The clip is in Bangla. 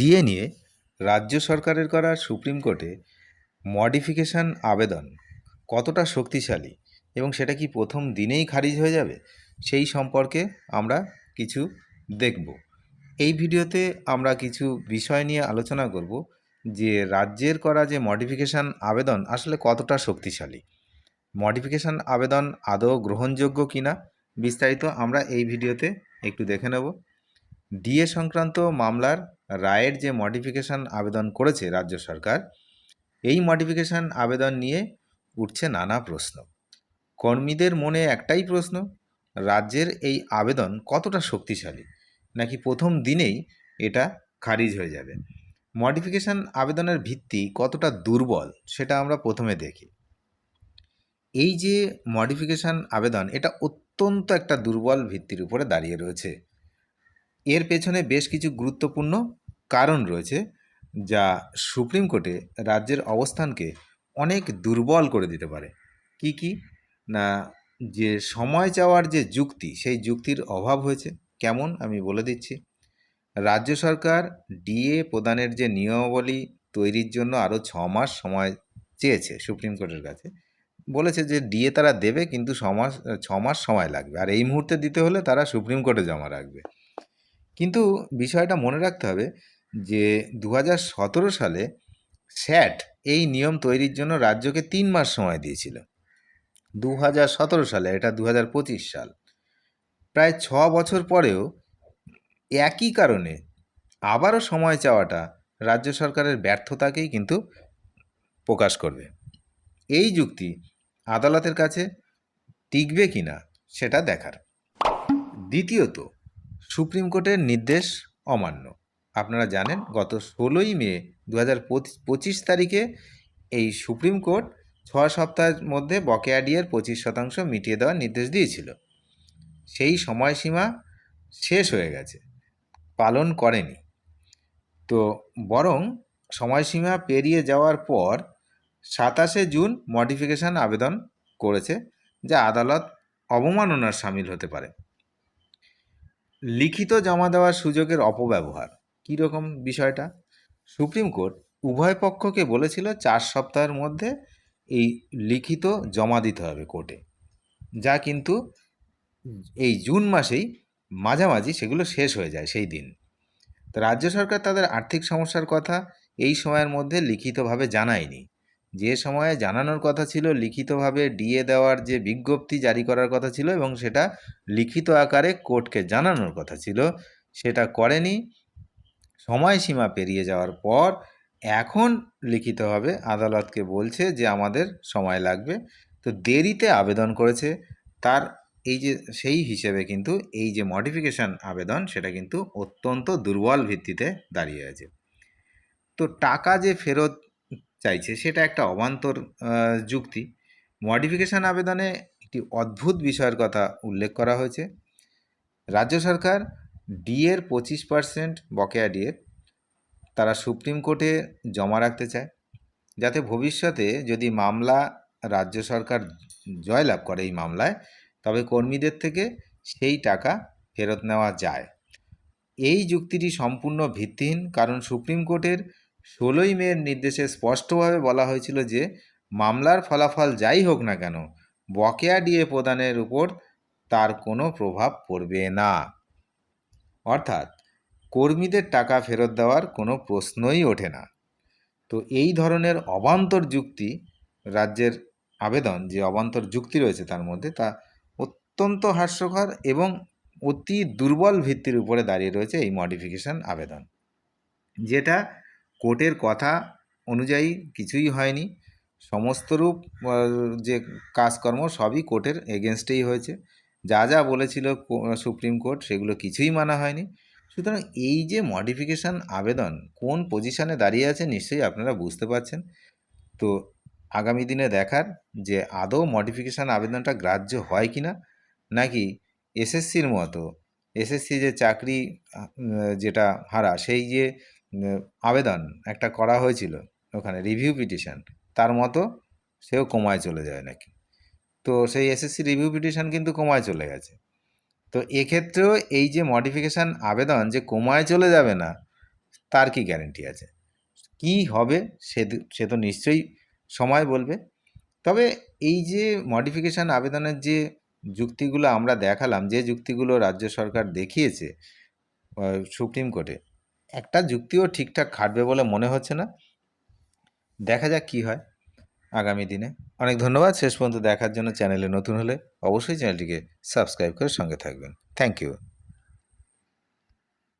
ডিএ নিয়ে রাজ্য সরকারের করা সুপ্রিম কোর্টে মডিফিকেশন আবেদন কতটা শক্তিশালী এবং সেটা কি প্রথম দিনেই খারিজ হয়ে যাবে সেই সম্পর্কে আমরা কিছু দেখব। এই ভিডিওতে আমরা কিছু বিষয় নিয়ে আলোচনা করব যে রাজ্যের করা যে মডিফিকেশন আবেদন আসলে কতটা শক্তিশালী, মডিফিকেশন আবেদন আদৌ গ্রহণযোগ্য কিনা বিস্তারিত আমরা এই ভিডিওতে একটু দেখে নেব। ডিএ সংক্রান্ত মামলার রায়ের যে মডিফিকেশন আবেদন করেছে রাজ্য সরকার, এই মডিফিকেশন আবেদন নিয়ে উঠছে নানা প্রশ্ন। কর্মীদের মনে একটাই প্রশ্ন, রাজ্যের এই আবেদন কতটা শক্তিশালী, নাকি প্রথম দিনেই এটা খারিজ হয়ে যাবে। মডিফিকেশন আবেদনের ভিত্তি কতটা দুর্বল সেটা আমরা প্রথমে দেখি। এই যে মডিফিকেশন আবেদন, এটা অত্যন্ত একটা দুর্বল ভিত্তির উপরে দাঁড়িয়ে রয়েছে। এর পেছনে বেশ কিছু গুরুত্বপূর্ণ কারণ রয়েছে যা সুপ্রিম কোর্টে রাজ্যের অবস্থানকে অনেক দুর্বল করে দিতে পারে। কি কি না, যে সময় চাওয়ার যে যুক্তি, সেই যুক্তির অভাব হয়েছে। কেমন আমি বলে দিচ্ছি। রাজ্য সরকার ডিএ প্রদানের যে নিয়মাবলী তৈরির জন্য আরও 6 মাস সময় চেয়েছে সুপ্রিম কোর্টের কাছে। বলেছে যে ডিএ তারা দেবে, কিন্তু 6 মাস সময় লাগবে, আর এই মুহূর্তে দিতে হলে তারা সুপ্রিম কোর্টে জমা রাখবে। কিন্তু বিষয়টা মনে রাখতে হবে যে 2017 সালে স্যাট এই নিয়ম তৈরির জন্য রাজ্যকে 3 মাস সময় দিয়েছিল। 2017 সালে, এটা 2025 সাল, প্রায় 6 বছর পরেও একই কারণে আবারও সময় চাওয়াটা রাজ্য সরকারের ব্যর্থতাকেই কিন্তু প্রকাশ করবে। এই যুক্তি আদালতের কাছে টিকবে কিনা সেটা দেখার। দ্বিতীয়ত, সুপ্রিম কোর্টের নির্দেশ অমান্য। আপনারা জানেন গত 16ই মে 2025 তারিখে এই সুপ্রিম কোর্ট 6 সপ্তাহের মধ্যে বকেয়া ডিএর 25% মিটিয়ে দেওয়ার নির্দেশ দিয়েছিল। সেই সময়সীমা শেষ হয়ে গেছে, পালন করেনি। তো বরং সময়সীমা পেরিয়ে যাওয়ার পর 27শে জুন মডিফিকেশন আবেদন করেছে, যা আদালত অবমাননার শামিল হতে পারে। লিখিত জমা দেওয়ার সুযোগের অপব্যবহার কীরকম বিষয়টা, সুপ্রিম কোর্ট উভয় পক্ষকে বলেছিল 4 সপ্তাহের মধ্যে এই লিখিত জমা দিতে হবে কোর্টে, যা কিন্তু এই জুন মাসেই মাঝামাঝি সেগুলো শেষ হয়ে যায় সেই দিন। তো রাজ্য সরকার তাদের আর্থিক সমস্যার কথা এই সময়ের মধ্যে লিখিতভাবে জানায়নি। যে সময়ে জানানোর কথা ছিল, লিখিতভাবে ডিএ দেওয়ার যে বিজ্ঞপ্তি জারি করার কথা ছিল এবং সেটা লিখিত আকারে কোর্টকে জানানোর কথা ছিল, সেটা করেনি। সময়সীমা পেরিয়ে যাওয়ার পর এখন লিখিতভাবে আদালতকে বলছে যে আমাদের সময় লাগবে। তো দেরিতে আবেদন করেছে, তার এই যে সেই হিসেবে কিন্তু এই যে মডিফিকেশন আবেদন, সেটা কিন্তু অত্যন্ত দুর্বল ভিত্তিতে দাঁড়িয়ে আছে। তো টাকা যে ফেরত চাইছে সেটা একটা অবান্তর যুক্তি। মডিফিকেশন আবেদনে একটি অদ্ভুত বিষয়ের কথা উল্লেখ করা হয়েছে। রাজ্য সরকার ডিএর 25% বকেয়া ডিএর তারা সুপ্রিম কোর্টে জমা রাখতে চায়, যাতে ভবিষ্যতে যদি মামলা রাজ্য সরকার জয়লাভ করে এই মামলায়, তবে কর্মীদের থেকে সেই টাকা ফেরত নেওয়া যায়। এই যুক্তিটি সম্পূর্ণ ভিত্তিহীন, কারণ সুপ্রিম কোর্টের 16ই মের নির্দেশে স্পষ্টভাবে বলা হয়েছিল যে মামলার ফলাফল যাই হোক না কেন, বকেয়া ডিএ প্রদানের উপর তার কোনো প্রভাব পড়বে না। অর্থাৎ কর্মীদের টাকা ফেরত দেওয়ার কোনো প্রশ্নই ওঠে না। তো এই ধরনের অবান্তর যুক্তি, রাজ্যের আবেদন যে অবান্তর যুক্তি রয়েছে তার মধ্যে, তা অত্যন্ত হাস্যকর এবং অতি দুর্বল ভিত্তির উপরে দাঁড়িয়ে রয়েছে এই মডিফিকেশন আবেদন, যেটা কোর্টের কথা অনুযায়ী কিছুই হয়নি। সমস্ত রূপ যে কাজকর্ম সবই কোর্টের এগেনস্টেই হয়েছে। যা যা বলেছিল সুপ্রিম কোর্ট সেগুলো কিছুই মানা হয়নি। সুতরাং এই যে মডিফিকেশন আবেদন কোন পজিশনে দাঁড়িয়ে আছে নিশ্চয়ই আপনারা বুঝতে পারছেন। তো আগামী দিনে দেখার যে আদৌ মডিফিকেশান আবেদনটা গ্রাহ্য হয় কি না, নাকি এসএসসির মতো, এসএসসি যে চাকরি যেটা হারা, সেই যে আবেদন একটা করা হয়েছিল ওখানে রিভিউ পিটিশন, তার মতো সেও কমায় চলে যায় নাকি। তো সেই এসএসসি রিভিউ পিটিশন কিন্তু কমায় চলে গেছে। তো এক্ষেত্রেও এই যে মডিফিকেশান আবেদন যে কমায় চলে যাবে না, তার কি গ্যারেন্টি আছে? কি হবে সে তো নিশ্চয়ই সময় বলবে। তবে এই যে মডিফিকেশান আবেদনের যে যুক্তিগুলো আমরা দেখালাম, যে যুক্তিগুলো রাজ্য সরকার দেখিয়েছে সুপ্রিম কোর্টে, একটা যুক্তিও ঠিকঠাক খাটবে বলে মনে হচ্ছে না। দেখা যাক কি হয় আগামী দিনে। অনেক ধন্যবাদ শেষ পর্যন্ত দেখার জন্য। চ্যানেলে নতুন হলে অবশ্যই চ্যানেলটিকে সাবস্ক্রাইব করে সঙ্গে থাকবেন। Thank you.